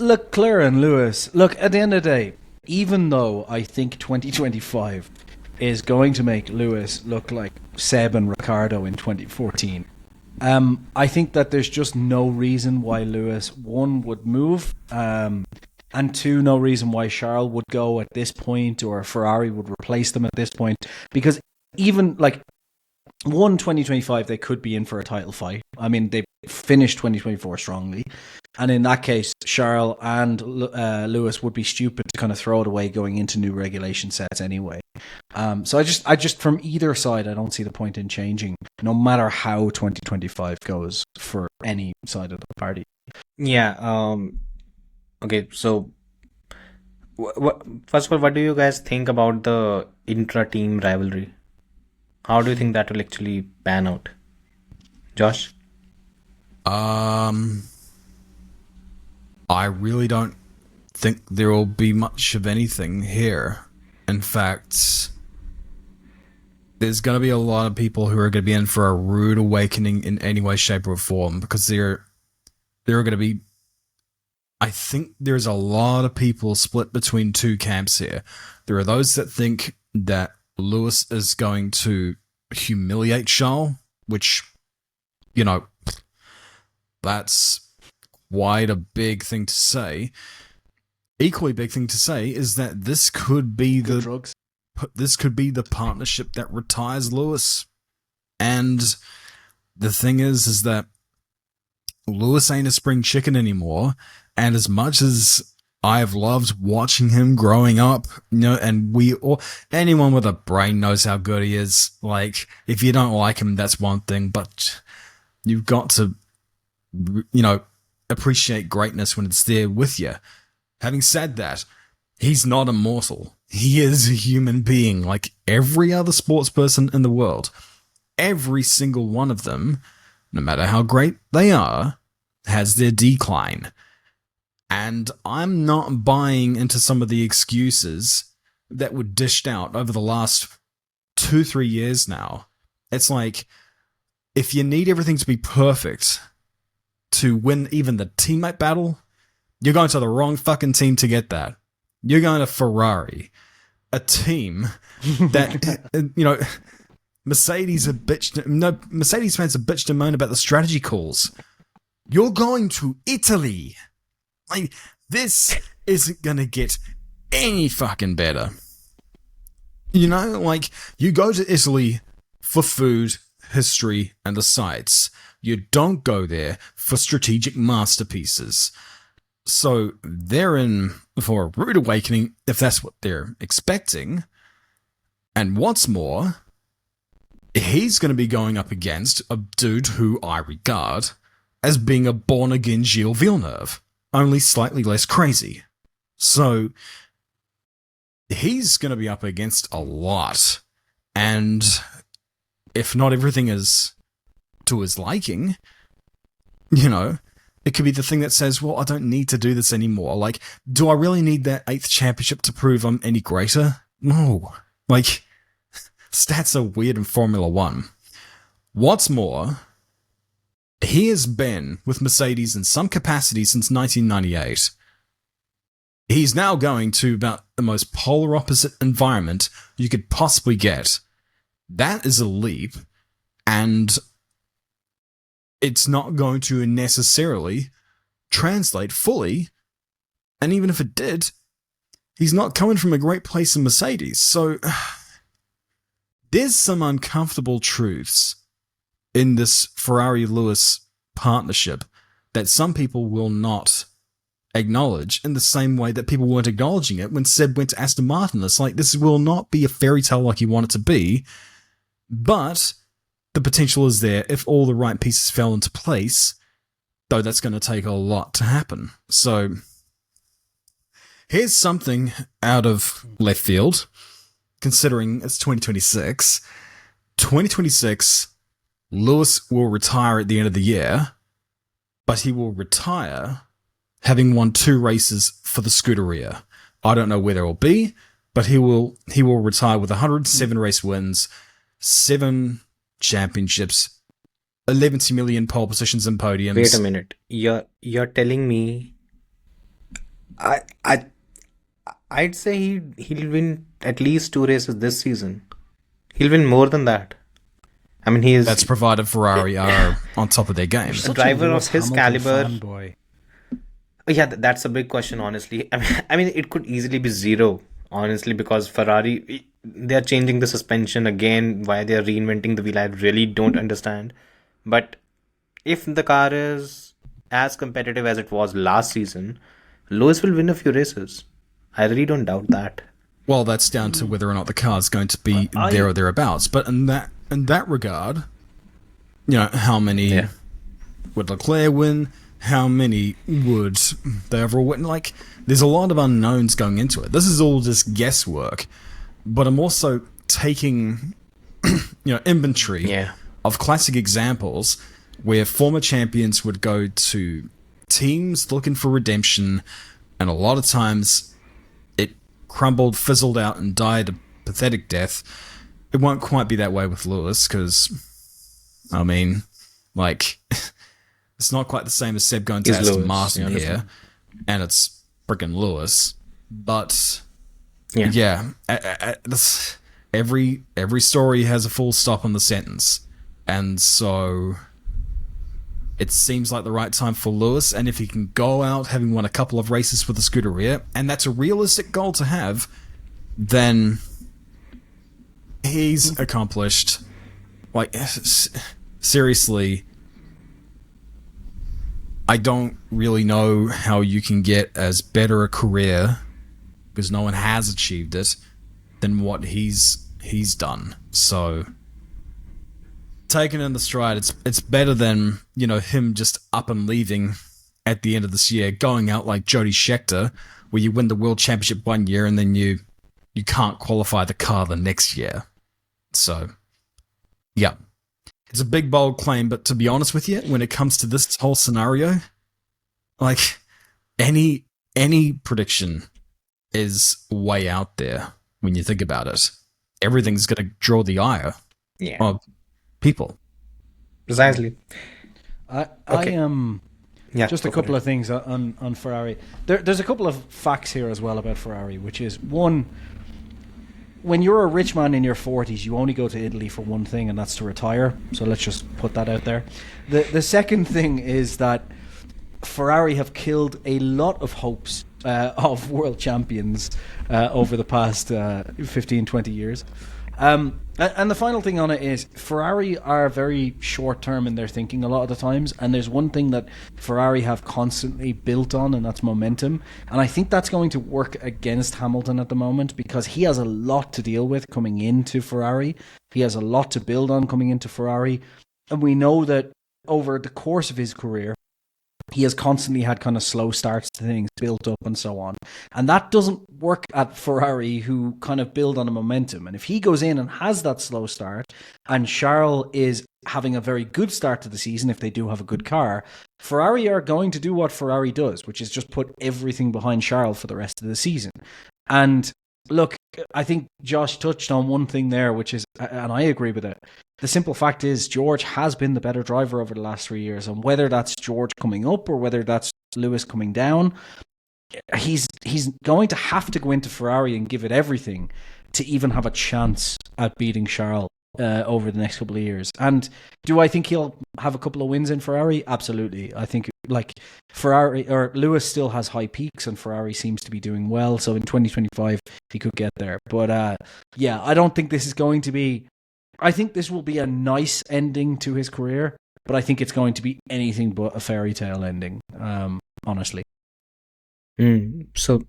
Leclerc and Lewis, look, at the end of the day, even though I think 2025 is going to make Lewis look like Seb and Ricardo in 2014, I think that there's just no reason why Lewis, one, would move, and two, no reason why Charles would go at this point or Ferrari would replace them at this point. Because even, like, 2025, they could be in for a title fight. I mean, they finished 2024 strongly. And in that case, Charles and Lewis would be stupid to kind of throw it away going into new regulation sets anyway. So I just from either side, I don't see the point in changing, no matter how 2025 goes for any side of the party. Yeah. Okay. So, first of all, what do you guys think about the intra-team rivalry? How do you think that will actually pan out? Josh? I really don't think there will be much of anything here. In fact, there's going to be a lot of people who are going to be in for a rude awakening in any way, shape, or form, because there are going to be... I think there's a lot of people split between two camps here. There are those that think that Lewis is going to humiliate Charles, which, you know, that's quite a big thing to say. Equally big thing to say is that this could be the partnership that retires Lewis. And the thing is that Lewis ain't a spring chicken anymore. And as much as I've loved watching him growing up, you know, and anyone with a brain knows how good he is. Like, if you don't like him, that's one thing, but you've got to, you know, appreciate greatness when it's there with you. Having said that, he's not immortal. He is a human being like every other sports person in the world. Every single one of them, no matter how great they are, has their decline. And I'm not buying into some of the excuses that were dished out over the last 2-3 years now. It's like, if you need everything to be perfect to win even the teammate battle, you're going to the wrong fucking team to get that. You're going to Ferrari, a team that, you know, Mercedes fans have bitched and moaned about the strategy calls. You're going to Italy. Like, this isn't gonna get any fucking better. You know, like, you go to Italy for food, history, and the sights. You don't go there for strategic masterpieces. So they're in for a rude awakening if that's what they're expecting. And what's more, he's going to be going up against a dude who I regard as being a born-again Gilles Villeneuve, only slightly less crazy. So he's going to be up against a lot. And if not everything is to his liking, you know, it could be the thing that says, well, I don't need to do this anymore. Like, do I really need that 8th championship to prove I'm any greater? No. Like, stats are weird in Formula 1. What's more, he has been with Mercedes in some capacity since 1998. He's now going to about the most polar opposite environment you could possibly get. That is a leap, and it's not going to necessarily translate fully, and even if it did, he's not coming from a great place in Mercedes, so there's some uncomfortable truths in this Ferrari-Lewis partnership that some people will not acknowledge in the same way that people weren't acknowledging it when Seb went to Aston Martin. It's like, this will not be a fairy tale like you want it to be, but the potential is there if all the right pieces fell into place, though that's going to take a lot to happen. So here's something out of left field, considering it's 2026. 2026, Lewis will retire at the end of the year, but he will retire having won 2 races for the Scuderia. I don't know where they will be, but he will retire with 107 race wins, 7 championships, 11 million pole positions and podiums. Wait a minute. You're telling me I'd say he'll win at least 2 races this season. He'll win more than that. I mean, he is That's provided Ferrari are on top of their game. a driver of his caliber. Fanboy. Yeah, that's a big question, honestly. I mean, it could easily be zero, honestly, because Ferrari, they're changing the suspension again. Why they're reinventing the wheel, I really don't understand. But if the car is as competitive as it was last season, Lewis will win a few races. I really don't doubt that. Well, that's down to whether or not the car's going to be there or thereabouts. But in that regard, how many would Leclerc win? How many would they overall win? Like, there's a lot of unknowns going into it. This is all just guesswork. But I'm also taking, inventory of classic examples where former champions would go to teams looking for redemption, and a lot of times it crumbled, fizzled out, and died a pathetic death. It won't quite be that way with Lewis, because, it's not quite the same as Seb going to Aston Martin here, and it's freaking Lewis. But every story has a full stop on the sentence, and so it seems like the right time for Lewis. And if he can go out having won a couple of races for the Scuderia, and that's a realistic goal to have, then he's accomplished. Like, seriously, I don't really know how you can get as better a career, because no one has achieved it, than what he's done. So, taken in the stride, it's better than, him just up and leaving at the end of this year, going out like Jody Scheckter, where you win the World Championship one year and then you can't qualify the car the next year. So, yeah. It's a big, bold claim, but to be honest with you, when it comes to this whole scenario, like, any prediction is way out there when you think about it. Everything's going to draw the ire of people. Precisely. I am just a couple of things on Ferrari. There's a couple of facts here as well about Ferrari, which is, one, when you're a rich man in your 40s, you only go to Italy for one thing, and that's to retire. So let's just put that out there. The second thing is that Ferrari have killed a lot of hopes of world champions over the past 15, 20 years. And the final thing on it is, Ferrari are very short-term in their thinking a lot of the times, and there's one thing that Ferrari have constantly built on, and that's momentum. And I think that's going to work against Hamilton at the moment, because he has a lot to deal with coming into Ferrari. He has a lot to build on coming into Ferrari. And we know that over the course of his career, he has constantly had kind of slow starts to things, built up and so on. And that doesn't work at Ferrari, who kind of build on a momentum. And if he goes in and has that slow start, and Charles is having a very good start to the season, if they do have a good car, Ferrari are going to do what Ferrari does, which is just put everything behind Charles for the rest of the season. And look, I think Josh touched on one thing there, which is, and I agree with it, the simple fact is George has been the better driver over the last 3 years, and whether that's George coming up or whether that's Lewis coming down, he's going to have to go into Ferrari and give it everything to even have a chance at beating Charles over the next couple of years. And do I think he'll have a couple of wins in Ferrari? Absolutely. I think Ferrari or Lewis still has high peaks, and Ferrari seems to be doing well. So in 2025 he could get there. But I don't think this is going to be. I think this will be a nice ending to his career, but I think it's going to be anything but a fairy tale ending, honestly. So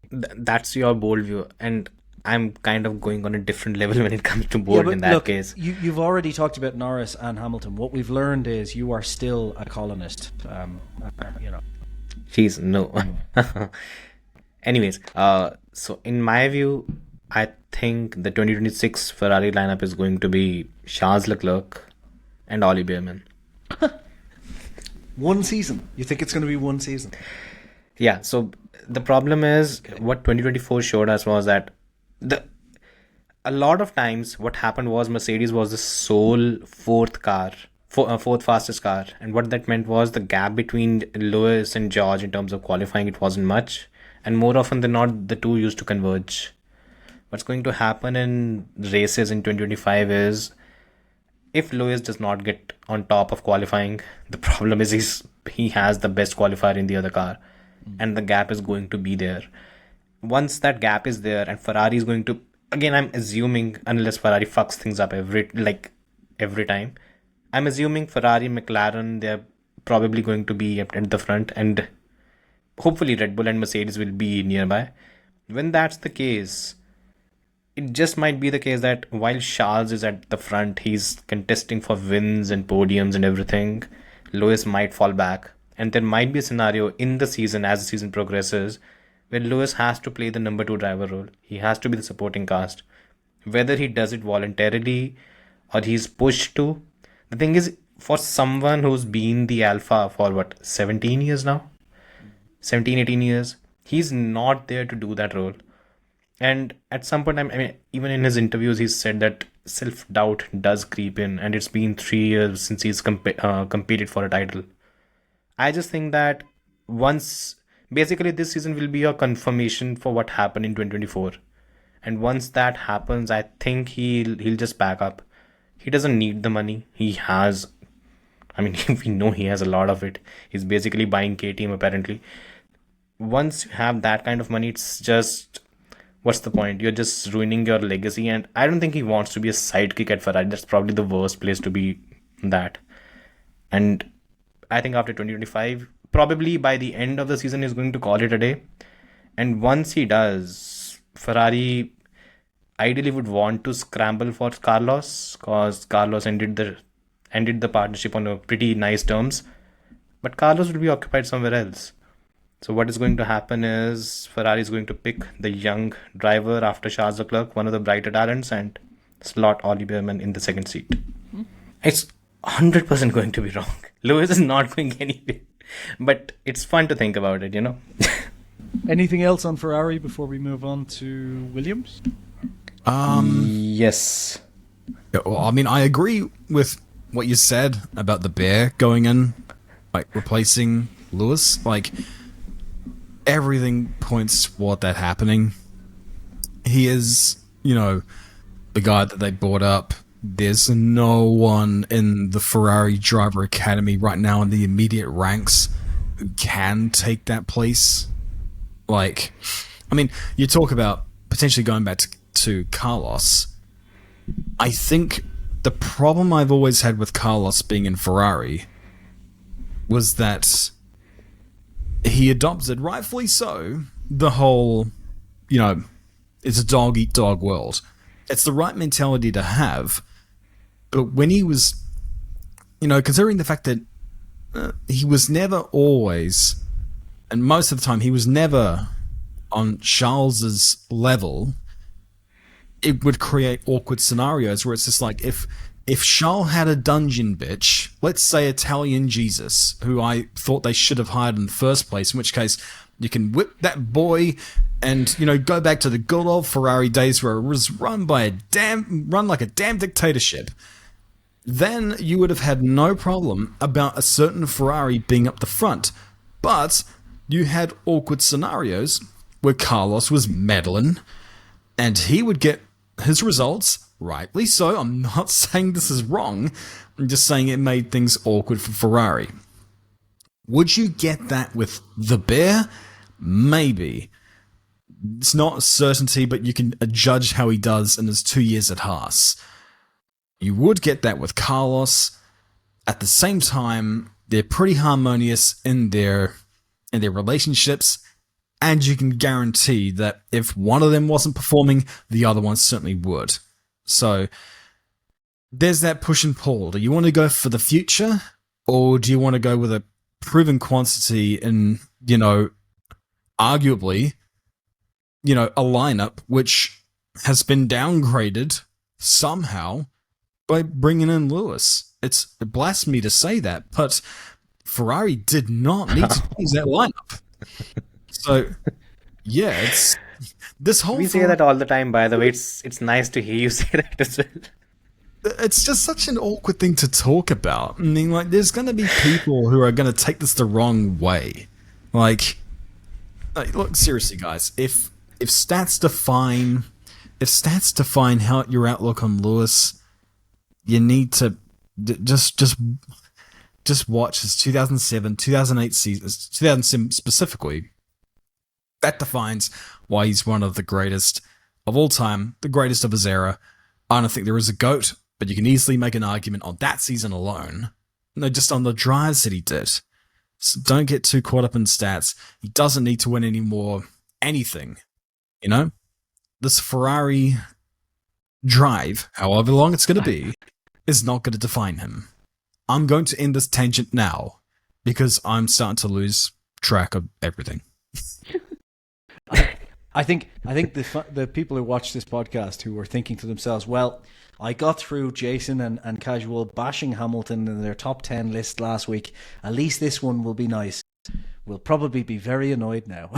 that's your bold view, and I'm kind of going on a different level when it comes to bold in that case. You've already talked about Norris and Hamilton. What we've learned is you are still a colonist. Jeez, no. Anyways, so in my view, I think the 2026 Ferrari lineup is going to be Charles Leclerc and Ollie Bearman. One season? You think it's going to be one season? Yeah, so the problem is what 2024 showed us was that a lot of times what happened was Mercedes was the sole fourth fastest car, and what that meant was the gap between Lewis and George in terms of qualifying, it wasn't much. And more often than not, the two used to converge. What's going to happen in races in 2025 is, if Lewis does not get on top of qualifying, the problem is he has the best qualifier in the other car, and the gap is going to be there. Once that gap is there, and Ferrari is going to, again, I'm assuming, unless Ferrari fucks things up every time, I'm assuming Ferrari, McLaren, they're probably going to be at the front, and hopefully Red Bull and Mercedes will be nearby. When that's the case, it just might be the case that while Charles is at the front, he's contesting for wins and podiums and everything, Lewis might fall back. And there might be a scenario in the season, as the season progresses, where Lewis has to play the number 2 driver role. He has to be the supporting cast. Whether he does it voluntarily or he's pushed to. The thing is, for someone who's been the alpha for 17 years now? 17, 18 years. He's not there to do that role. And at some point, I mean, even in his interviews, he's said that self-doubt does creep in, and it's been 3 years since he's competed for a title. I just think that basically this season will be a confirmation for what happened in 2024. And once that happens, I think he'll just back up. He doesn't need the money. He has, I mean, we know he has a lot of it. He's basically buying KTM apparently. Once you have that kind of money, it's just, what's the point? You're just ruining your legacy. And I don't think he wants to be a sidekick at Ferrari. That's probably the worst place to be that. And I think after 2025, probably by the end of the season, he's going to call it a day. And once he does, Ferrari ideally would want to scramble for Carlos, because Carlos ended the partnership on a pretty nice terms. But Carlos will be occupied somewhere else. So what is going to happen is Ferrari is going to pick the young driver after Charles Leclerc, one of the brighter talents, and slot Ollie Behrman in the second seat. It's 100% going to be wrong. Lewis is not going anywhere. But it's fun to think about it, you know. Anything else on Ferrari before we move on to Williams? Yes. Yeah, well, I mean, I agree with what you said about the bear going in, like replacing Lewis. Like, everything points toward that happening. He is, the guy that they brought up. There's no one in the Ferrari driver academy right now in the immediate ranks who can take that place. Like, I mean, you talk about potentially going back to Carlos. I think the problem I've always had with Carlos being in Ferrari was that he adopted, rightfully so, the whole, it's a dog-eat-dog world. It's the right mentality to have. But when he was, considering the fact that he was never always, and most of the time he was never on Charles's level, it would create awkward scenarios where it's just like, if Charles had a dungeon bitch, let's say Italian Jesus, who I thought they should have hired in the first place, in which case you can whip that boy and, go back to the good old Ferrari days where it was run like a damn dictatorship. Then you would have had no problem about a certain Ferrari being up the front. But you had awkward scenarios where Carlos was meddling and he would get his results, rightly so. I'm not saying this is wrong. I'm just saying it made things awkward for Ferrari. Would you get that with the Bear? Maybe. It's not a certainty, but you can judge how he does in his 2 years at Haas. You would get that with Carlos. At the same time, they're pretty harmonious in their relationships, and you can guarantee that if one of them wasn't performing, the other one certainly would. So there's that push and pull. Do you want to go for the future, or do you want to go with a proven quantity in, arguably, a lineup which has been downgraded somehow by bringing in Lewis? It's blasphemy to say that, but Ferrari did not need to use that lineup. So, yeah, it's this whole. We say that all the time. By the way, it's nice to hear you say that as well. It's just such an awkward thing to talk about. I mean, like, there's going to be people who are going to take this the wrong way. Like, Look, seriously, guys. If stats define how your outlook on Lewis, you need to just watch his 2007, 2008 seasons, 2007 specifically. That defines why he's one of the greatest of all time, the greatest of his era. I don't think there is a GOAT, but you can easily make an argument on that season alone. No, just on the drives that he did. So don't get too caught up in stats. He doesn't need to win any more anything. You know? This Ferrari drive, however long it's going to be, is not going to define him. I'm going to end this tangent now because I'm starting to lose track of everything. I think the people who watch this podcast who are thinking to themselves, well, I got through Jason and Casual bashing Hamilton in their top 10 list last week. At least this one will be nice. We'll probably be very annoyed now.